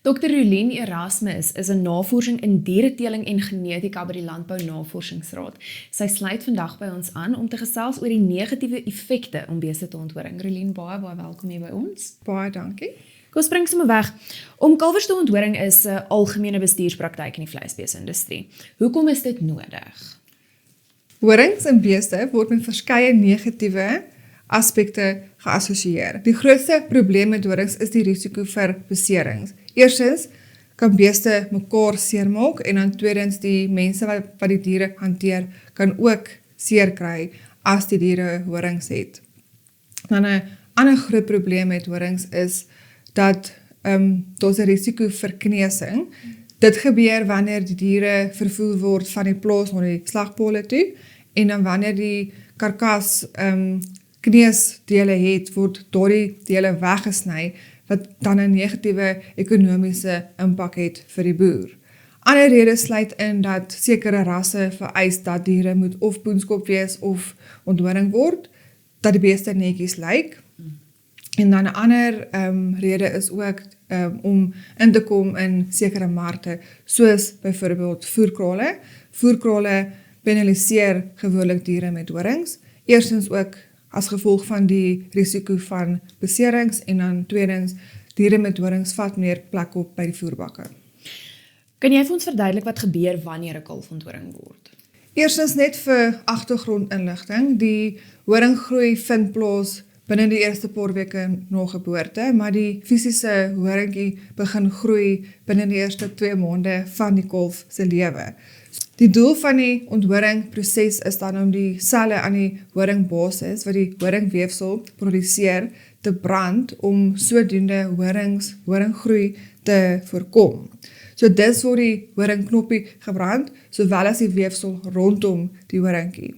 Dr. Rolien Erasmus is 'n navorsing in diereteeling en genetika by die Landbou Navorsingsraad. Sy sluit vandag by ons aan om te gesels oor die negatiewe effekte om beeste te onthoring. Rolien, baie welkom hier by ons. Baie dankie. Kom spring sommer weg. Om kalwers te onthoring is 'n algemene bestuurspraktyk in die vleisbeesindustrie. Hoekom is dit nodig? Horings en beeste word met verskeie negatiewe aspekte geassosieer. Die grootste probleem met horings is die risiko vir beserings. Eerstens kan beeste mekaar seermaak en dan tweedens die mense wat die diere hanteer kan ook seer kry as die diere horings het. Dan 'n ander groot probleem met horings is dat daar's 'n risiko vir kneusing. Dit gebeur wanneer die diere vervoer word van die plaas na die slagpale toe en dan wanneer die karkas kneusdele het, word daardie dele weggesny wat dan 'n negatiewe ekonomiese impak het vir die boer. Ander redes sluit in dat sekere rasse vereis dat diere moet of poenskop wees of onthoring word, dat die beeste netjies lyk. En dan 'n ander rede is ook om in te kom in sekere markte, soos byvoorbeeld voerkrale. Voerkrale penaliseer gewoonlik diere met horings. Eerstens ook as gevolg van die risiko van beserings en dan tweedens, diere met horings vat meer plek op by die voerbakke. Kan jy vir ons verduidelik wat gebeur wanneer 'n kalf onthoring word? Eerstens net vir agtergrondinligting, die horinggroei vind plaas binne die eerste paar weke na geboorte, maar die fisiese horingkie begin groei binne die eerste 2 maande van die kalf se lewe. Die doel van die onthoringproses is dan om die selle aan die horingbasis wat die horingweefsel produseer te brand om sodoende horinggroei te voorkom. So dis word die horingknoppie gebrand, sowel as die weefsel rondom die horingkie.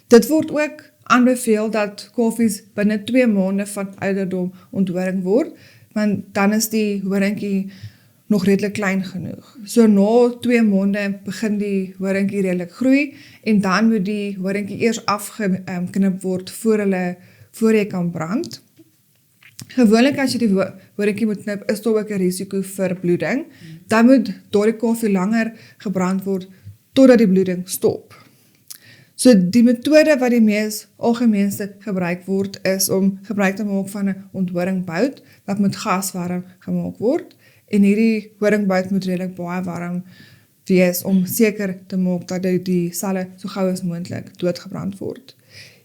Dit word ook aanbeveel dat kalfies binne 2 maande van ouderdom onthoring word, want dan is die horingkie nog redelik klein genoeg. So na 2 maande begin die horingkie redelik groei en dan moet die horingkie eers afgeknip word voor jy kan brand. Gewoonlik as jy die horingkie moet knip, is daar ook 'n risiko vir bloeding. Dan moet daardie kalfie langer gebrand word totdat die bloeding stop. So die metode wat die mees algemeenste gebruik word is om gebruik te maak van 'n onthoringbout wat met gas warm gemaak word. En hierdie horingbout moet redelik baie warm wees om seker te maak dat die selle so gou as moontlik doodgebrand word.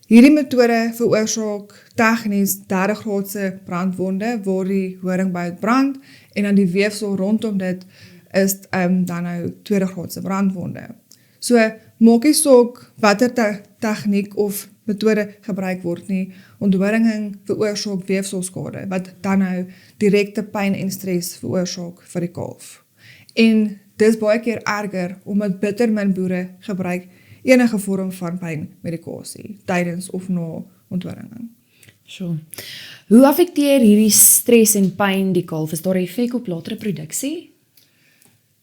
Hierdie metode veroorsaak tegnies 3 graadse brandwonde waar die horingbout brand en dan die weefsel rondom dit is dan nou 2 graadse brandwonde. So maak nie saak watter tegniek of metode gebruik word nie, onthoring veroorsaak weefselskade wat dan nou direkte pyn en stres veroorsaak vir die kalf. En dis baie keer erger omdat bitter min boere gebruik enige vorm van pynmedikasie tydens of na onthoring. Sure. Hoe affekteer hierdie stres en pyn die kalf? Is daar 'n effek op latere produksie?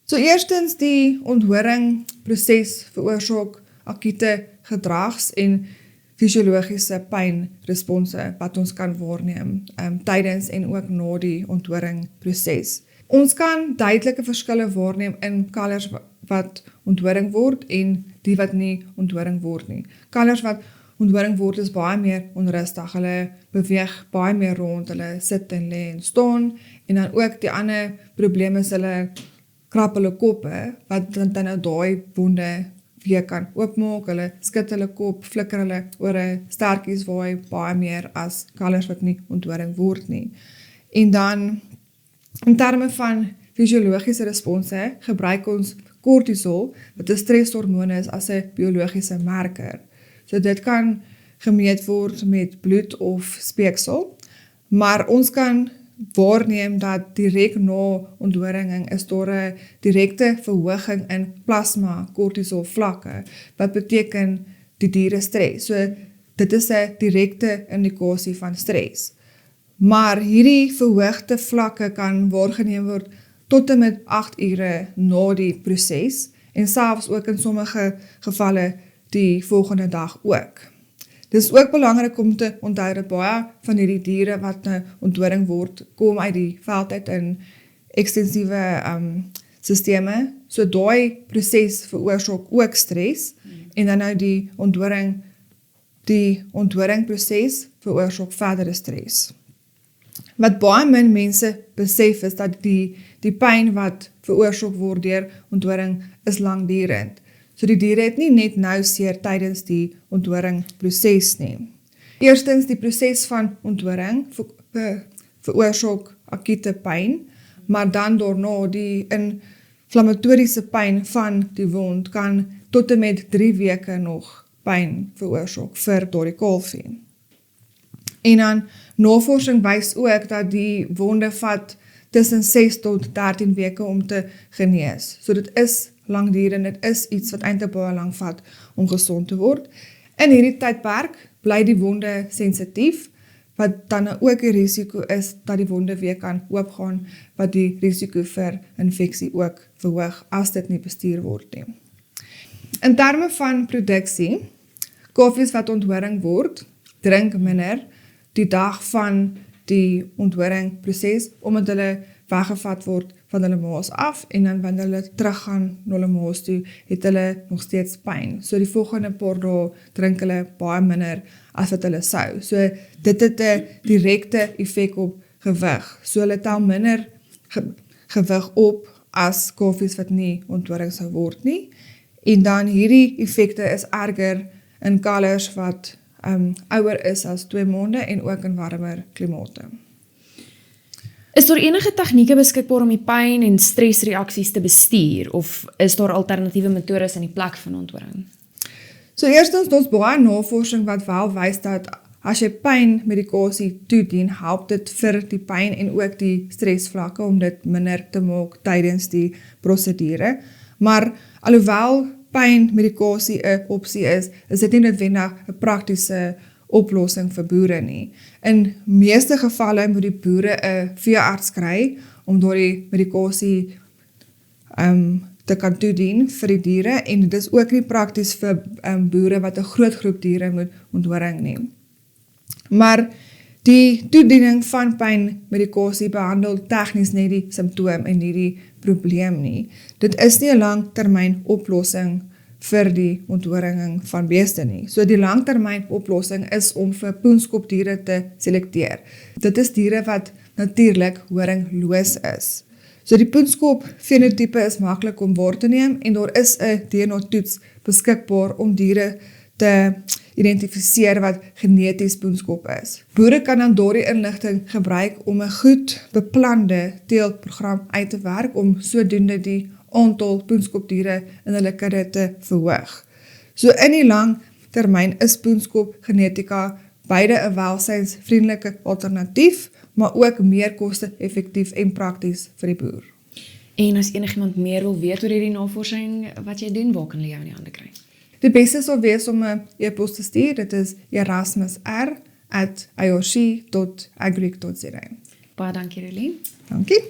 So eerstens die onthoringproses veroorsaak akute gedrags- en fisiologiese pynresponse wat ons kan waarneem tydens en ook na die onthoringproses. Ons kan duidelike verskille waarneem in kalvers wat onthoring word en die wat nie onthoring word nie. Kalvers wat onthoring word is baie meer onrustig, hulle beweeg baie meer rond, hulle sit en lê en staan en dan ook die ander probleem is hulle krap hulle koppe wat dan nou daai wonde weer kan oopmaak, hulle skud hulle kop, flikker hulle ore, stertjies waai baie meer as kalvers wat nie onthoring word nie. En dan in terme van fisiologiese response gebruik ons kortisol wat 'n streshormoon is as 'n biologiese marker. So dit kan gemeet word met bloed of speeksel, maar ons kan waarneem dat direk na onthoring is daar 'n direkte verhoging in plasma kortisol vlakke, wat beteken die diere stres. So dit is 'n direkte indikasie van stres. Maar hierdie verhoogde vlakke kan waargeneem word tot en met 8 ure na die proses en selfs ook in sommige gevalle die volgende dag ook. Dis ook belangrik om te onthou dat baie van hierdie diere wat onthoring word, kom uit die veld uit ekstensiewe sisteme. So daai proses veroorsaak ook stres en dan nou die onthoringproses veroorsaak verdere stres. Wat baie min mense besef is dat die pyn wat veroorsaak word deur onthoring is langdurend. So die diere het nie net nou seer tydens die onthoringproses nie. Eerstens, die proses van onthoring veroorsaak akute pyn, maar dan daarna die inflammatoriese pyn van die wond kan tot en met 3 weke nog pyn veroorsaak vir daardie kalfie. En dan navorsing wys ook dat die wonde vat tussen 6 tot 13 weke om te genees. So dit is langdurend, dit is iets wat eintlik baie lank vat om gesond te word. In hierdie tydperk bly die wonde sensitief, wat dan ook die risiko is dat die wonde weer kan oopgaan, wat die risiko vir infeksie ook verhoog as dit nie bestuur word nie. In terme van produksie, kalfies wat onthoring word, drink minder die dag van die onthoringproses, omdat hulle weggevat word van hulle maas af, en dan wanneer hulle teruggaan na hulle maas toe, het hulle nog steeds pyn. So die volgende paar dae drink hulle baie minder as wat hulle sou. So dit het 'n direkte effek op gewig. So hulle tel minder gewig op as kalfies wat nie onthoring sou word nie. En dan hierdie effekte is erger in kalvers wat ouer is as 2 maande en ook in warmer klimate. Is daar enige tegnieke beskikbaar om die pyn en stresreaksies te bestuur, of is daar alternatiewe metodes in die plek van onthoring? So eerstens, ons baie navorsing wat wel wys dat as jy pynmedikasie toedien, help dit vir die pyn en ook die stresvlakke om dit minder te maak tydens die prosedure. Maar alhoewel pynmedikasie 'n opsie is dit nie noodwendig 'n praktiese oplossing vir boere nie. In meeste gevalle moet die boere 'n veearts kry om daardie medikasie te kan toedien vir die diere, en dit is ook nie prakties vir boere wat 'n groot groep diere moet onthoring neem. Maar die toediening van pynmedikasie behandel tegnies net die simptoom en nie die probleem nie. Dit is nie 'n langtermyn oplossing vir die onthoring van beeste nie. So die langtermyn oplossing is om vir poenskopdiere te selekteer. Dit is diere wat natuurlik horingloos is. So die poenskop fenotipe is maklik om waar te neem, en daar is 'n DNA-toets beskikbaar om diere te identifiseer wat geneties poenskop is. Boere kan dan daardie inligting gebruik om 'n goed beplande teeltprogram uit te werk om sodoende die aantal poenskopdiere in hulle kudde te verhoog. So in die lang termyn is poenskop genetika beide 'n welsynsvriendelike alternatief, maar ook meer koste-effektief en prakties vir die boer. En as enigiemand meer wil weet oor hierdie navorsing wat jy doen, waar kan hulle jou in die hande kry? Die beste sal wees om 'n e-pos te stuur, dit is erasmusr@iorc.agric.za. Baie dankie, Relien. Dankie.